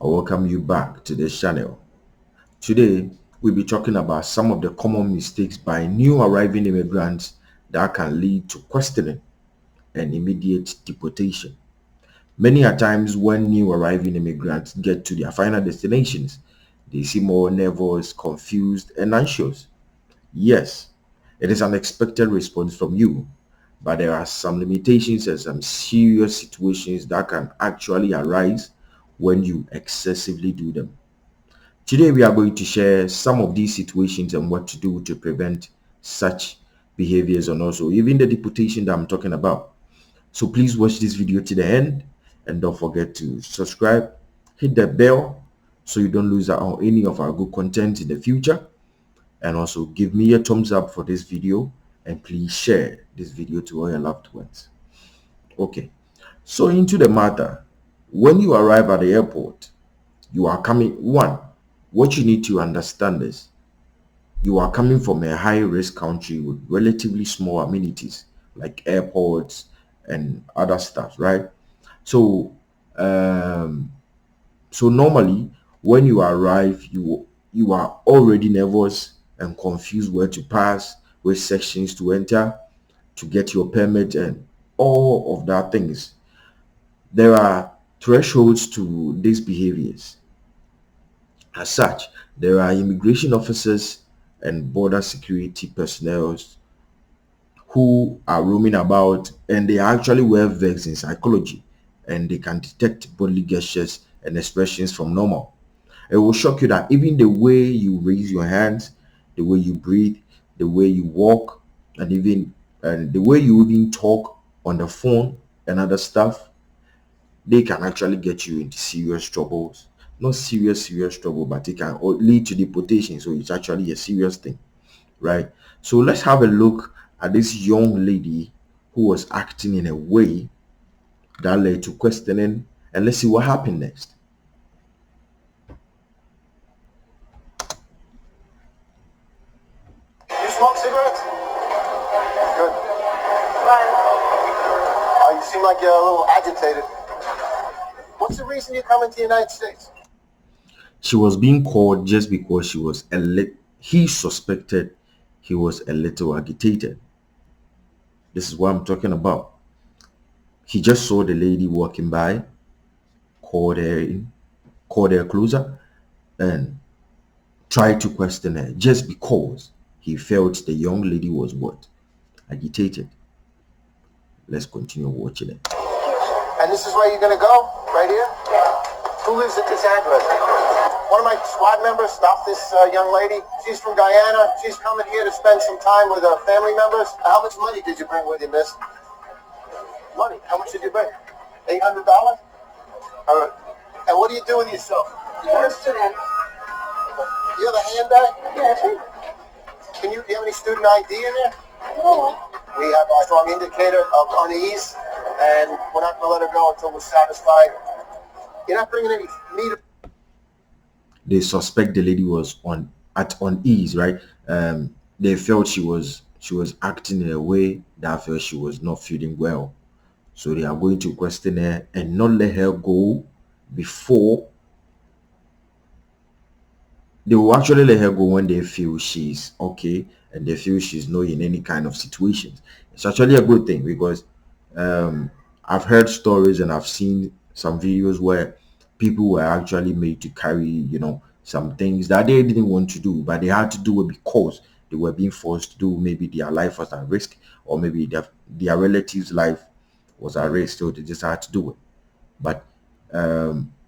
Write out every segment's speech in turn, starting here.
I welcome you back to this channel. Today, we'll be talking about some of the common mistakes by new arriving immigrants that can lead to questioning and immediate deportation. Many a times when new arriving immigrants get to their final destinations, they seem more nervous, confused, and anxious. Yes, it is an expected response from you, but there are some limitations and some serious situations that can actually arise when you excessively do them. Today, we are going to share some of these situations and what to do to prevent such behaviors and also even the deportation that I'm talking about. So please watch this video to the end and don't forget to subscribe, hit the bell so you don't lose out on any of our good content in the future, and also give me a thumbs up for this video and please share this video to all your loved ones. Okay, so into the matter. When you arrive at the airport, you are coming what you need to understand is you are coming from a high risk country with relatively small amenities like airports and other stuff, right? So um normally when you arrive, you are already nervous and confused where to pass, which sections to enter, to get your permit, and all of that things. There are thresholds to these behaviors. As such, there are immigration officers and border security personnel who are roaming about, and they are actually well versed in psychology, and they can detect bodily gestures and expressions from normal. It will shock you that even the way you raise your hands, the way you breathe, the way you walk, and the way you even talk on the phone and other stuff, they can actually get you into serious troubles. Not serious trouble, but it can lead to deportation. So it's actually a serious thing, right? So let's have a look at this young lady who was acting in a way that led to questioning, and let's see what happened next. You smoke cigarettes? Good. You seem like you're a little agitated. What's the reason you're coming to the United States? She was being called just because he suspected he was a little agitated. This is what I'm talking about. He just saw the lady walking by, called her in, called her closer, and tried to question her just because he felt the young lady was what? Agitated. Let's continue watching it. And this is where you're going to go? Right here? Who lives at this address? One of my squad members stopped this young lady. She's from Guyana. She's coming here to spend some time with her family members. How much money did you bring with you, miss? Money? How much did you bring? $800? All right. And what do you do with yourself? I'm a student. You have a handbag? Yes. Do you have any student ID in there? No. We have a strong indicator of unease, and we're not going to let her go until we're satisfied. You're not bringing any meat. They suspect the lady was at unease, right? They felt she was acting in a way that felt she was not feeling well. So they are going to question her and not let her go before. They will actually let her go when they feel she's okay and they feel she's not in any kind of situations. It's actually a good thing because I've heard stories and I've seen some videos where people were actually made to carry, some things that they didn't want to do, but they had to do it because they were being forced to do. Maybe their life was at risk, or maybe their relative's life was at risk, so they just had to do it. But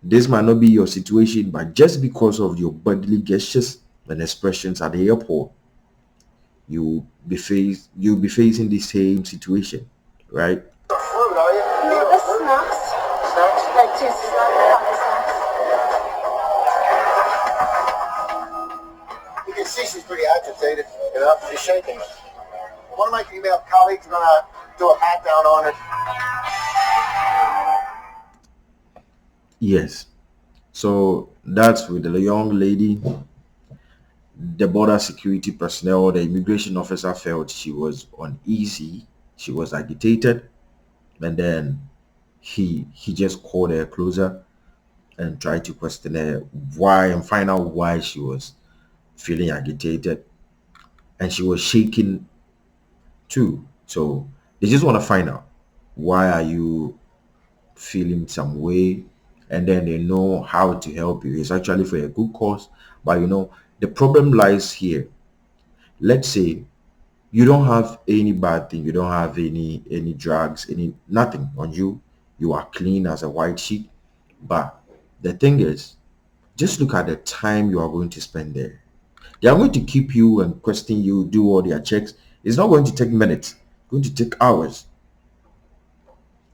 this might not be your situation, but just because of your bodily gestures and expressions at the airport, you'll be facing the same situation, right? Fruit, are you? No, the snacks. Snacks? Like two snacks. You can see she's pretty agitated. She's shaking. One of my female colleagues is going to do a pat down on her. Yes. So that's with the young lady. The border security personnel, the immigration officer felt she was uneasy, she was agitated, and then he just called her closer and try to question her why and find out why she was feeling agitated, and she was shaking too. So they just want to find out why are you feeling some way, and then they know how to help you. It's actually for a good cause, but the problem lies here. Let's say you don't have any bad thing, you don't have any drugs, any nothing on you. You are clean as a white sheet. But the thing is, just look at the time you are going to spend there. They are going to keep you and question you, do all their checks. It's not going to take minutes, it's going to take hours.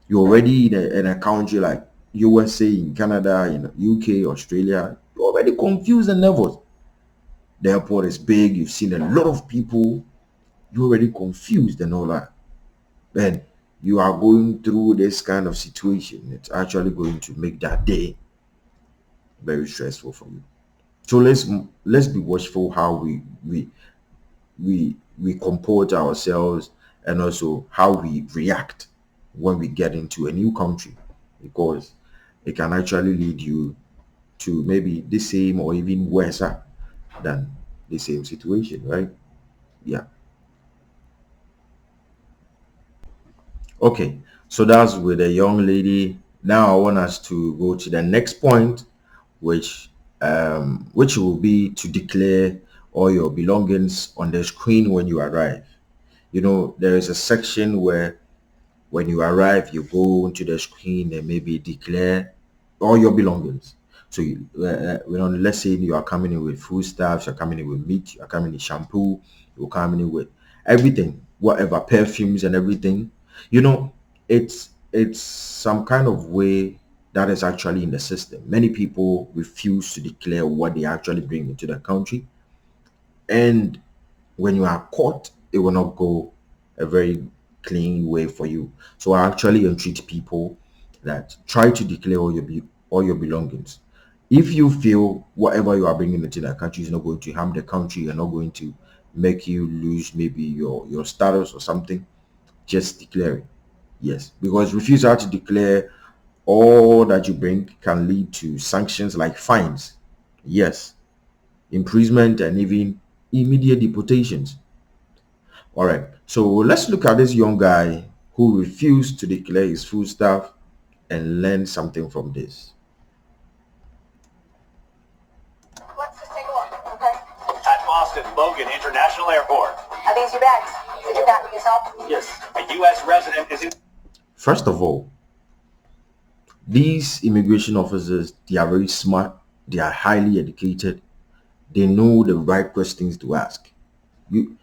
You're already in a country like USA, in Canada, in UK, Australia. You're already confused and nervous. The airport is big, you've seen a lot of people, you're already confused and all that. Then you are going through this kind of situation. It's actually going to make that day very stressful for you. So let's be watchful how we comport ourselves, and also how we react when we get into a new country, because it can actually lead you to maybe the same or even worse than the same situation, right? Yeah. Okay, so that's with a young lady. Now I want us to go to the next point, which will be to declare all your belongings on the screen when you arrive. There is a section where when you arrive, you go into the screen and maybe declare all your belongings. So let's say you are coming in with foodstuffs, you're coming in with meat, you're coming in shampoo, you're coming in with everything, whatever, perfumes and everything. It's some kind of way that is actually in the system. Many people refuse to declare what they actually bring into the country, and when you are caught, it will not go a very clean way for you. So I actually entreat people that try to declare all your belongings. If you feel whatever you are bringing into that country is not going to harm the country and not going to make you lose maybe your status or something, just declare it. Yes, because refusal to declare all that you bring can lead to sanctions like fines. Yes, imprisonment, and even immediate deportations. All right, so let's look at this young guy who refused to declare his full staff and learn something from this. Let's just take a look, okay? At Boston Logan International Airport. Are these your bags? Did you pack them yourself? Yes. A U.S. resident is in. First of all, these immigration officers, they are very smart, they are highly educated, they know the right questions to ask. You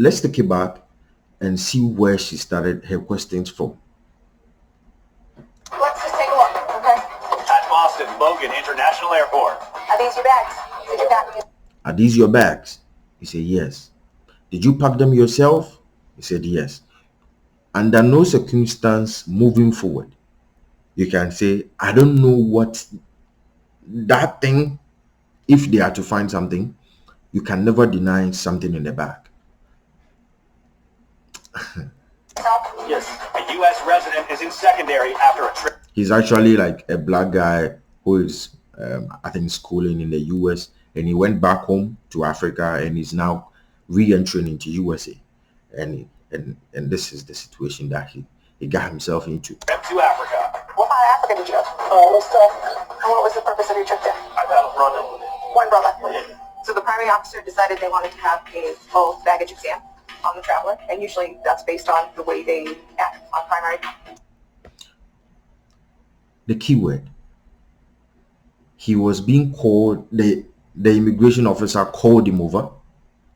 Let's take it back and see where she started her questions from. Let's just take a look, okay? At Boston Logan International Airport. Are these your bags? Did you pack them yourself? Are these your bags? He said, yes. Did you pack them yourself? He said, yes. Under no circumstance moving forward, you can say, I don't know what that thing, if they are to find something, you can never deny something in the bag. Yes. A U.S. resident is in secondary after a trip. He's actually like a black guy who is, I think, schooling in the US, and he went back home to Africa, and he's now re-entering into USA, and this is the situation that he got himself into. Trip to Africa. What part of Africa did you go to? Most of Africa. And what was the purpose of your trip there? I got a brother. One brother. So the primary officer decided they wanted to have a full baggage exam on the traveler, and usually that's based on the way they act on primary. The keyword, he was being called, the immigration officer called him over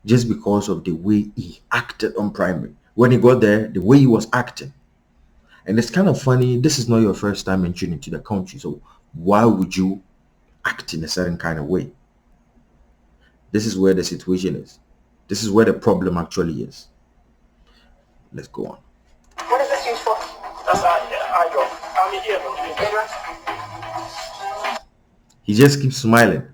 just because of the way he acted on primary. When he got there, the way he was acting. And it's kind of funny, this is not your first time entering into the country, so why would you act in a certain kind of way? This is where the situation is. This is where the problem actually is. Let's go on. What is this used for? That's I go. I'm here. He just keeps smiling.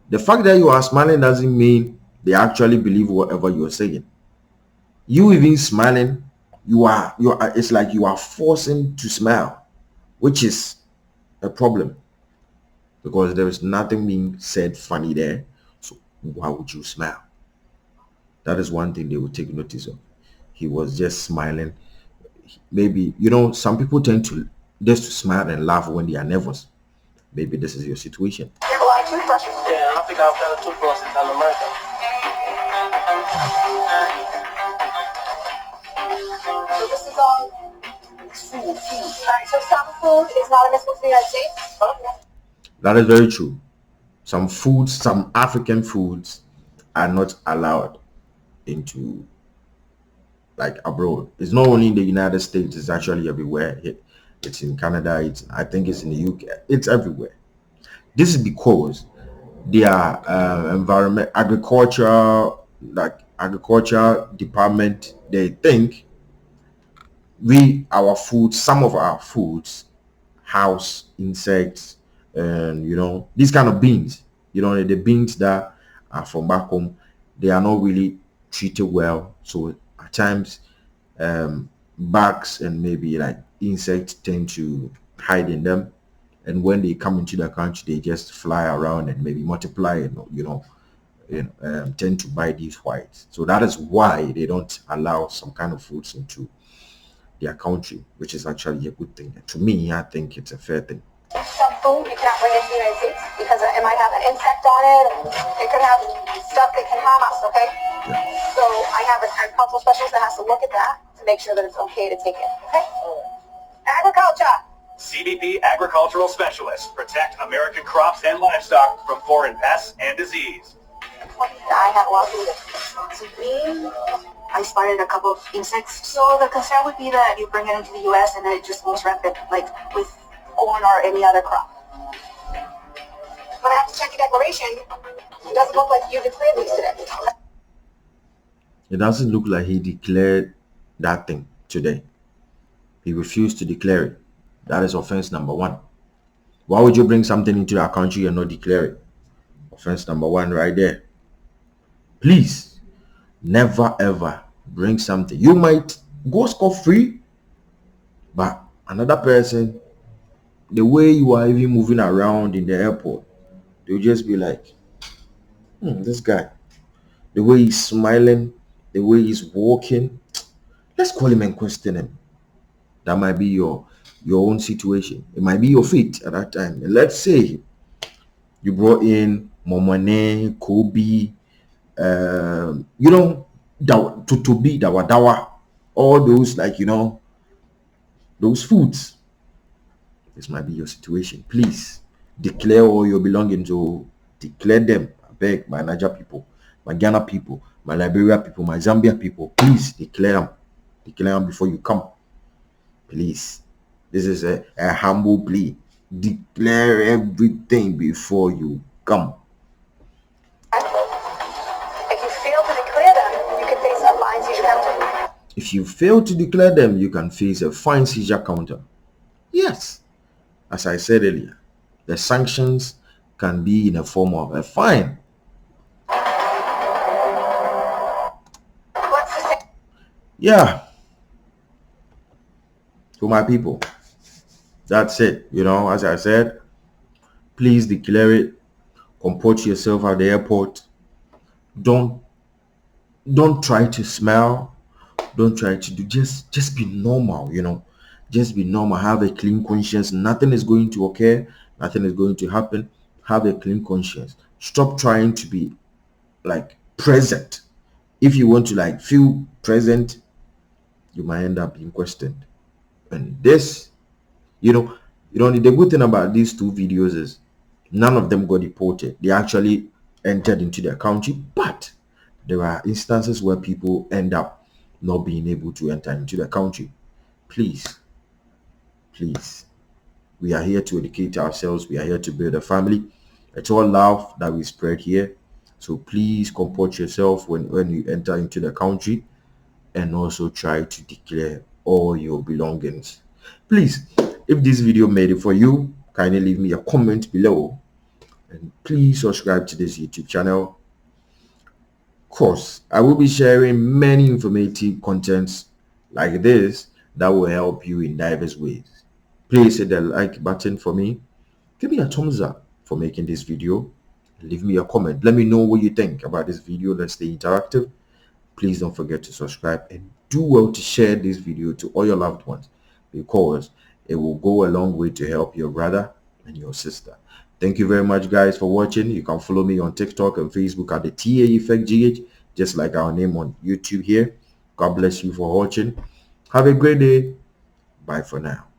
The fact that you are smiling doesn't mean they actually believe whatever you're saying. You even smiling, it's like you are forcing to smile, which is a problem, because there is nothing being said funny there. So why would you smile? That is one thing they will take notice of. He was just smiling. Maybe, some people tend to just to smile and laugh when they are nervous. Maybe this is your situation. You have a lot of toothbrushes. Yeah, I think I've got a toothbrush in America. So this is all food. Alright, so some food is not admissible to the United States. That is very true. Some foods, some African foods are not allowed into, like, abroad. It's not only in the United States, it's actually everywhere. It's in Canada, I think it's in the UK, it's everywhere. This is because their agriculture department, they think some of our foods house insects, and these kind of beans, the beans that are from back home, they are not really treated well. So at times, bugs and maybe like insects tend to hide in them, and when they come into the country, they just fly around and maybe multiply and tend to buy these whites. So that is why they don't allow some kind of foods into their country, which is actually a good thing. To me, I think it's a fair thing. Some food you cannot bring into the United States because it might have an insect on it. It could have stuff that can harm us, okay? Yeah. So I have an agricultural specialist that has to look at that to make sure that it's okay to take it, okay? Agriculture. CBP Agricultural Specialists protect American crops and livestock from foreign pests and disease. I have a lot of food. I spotted a couple of insects. So the concern would be that you bring it into the U.S. and then it just goes rampant, like with corn or any other crop. But I have to check your declaration. It doesn't look like you declared these today. It doesn't look like he declared that thing today. He refused to declare it. That is offense number one. Why would you bring something into our country and not declare it? Offense number one right there. Please, never ever bring something. You might go scot-free, but another person, the way you are even moving around in the airport, they'll just be like, this guy, the way he's smiling, the way he's walking, let's call him and question him. That might be your own situation. It might be your fate at that time. And let's say you brought in Momone, Kobe, to be dawa, all those, like, those foods. This might be your situation. Please declare all your belongings, or declare them. I beg, my Niger people, my Ghana people, my Liberia people, my Zambia people, please declare them before you come. Please, this is a humble plea. Declare everything before you come. If you fail to declare them, you can face a fine seizure counter. If you fail to declare them, you can face a fine seizure counter. Yes, as I said earlier, the sanctions can be in the form of a fine. What's the same? Yeah. To my people, that's it. As I said, please declare it. Comport yourself at the airport. Don't try to smile. Don't try to do, just be normal. Just be normal. Have a clean conscience. Nothing is going to occur. Nothing is going to happen. Have a clean conscience. Stop trying to be like present. If you want to like feel present, you might end up being questioned. And this, the good thing about these two videos is none of them got deported. They actually entered into their country, but there are instances where people end up not being able to enter into the country. Please, we are here to educate ourselves. We are here to build a family. It's all love that we spread here. So please comport yourself when you enter into the country, and also try to declare all your belongings. Please, if this video made it for you, kindly leave me a comment below, and please subscribe to this YouTube channel. Of course, I will be sharing many informative contents like this that will help you in diverse ways. Please hit the like button for me, Give me a thumbs up for making this video. Leave me a comment. Let me know what you think about this video. Let's stay interactive. Please don't forget to subscribe and do well to share this video to all your loved ones, because it will go a long way to help your brother and your sister. Thank you very much, guys, for watching. You can follow me on TikTok and Facebook at the TA Effect GH, just like our name on YouTube here. God bless you for watching. Have a great day. Bye for now.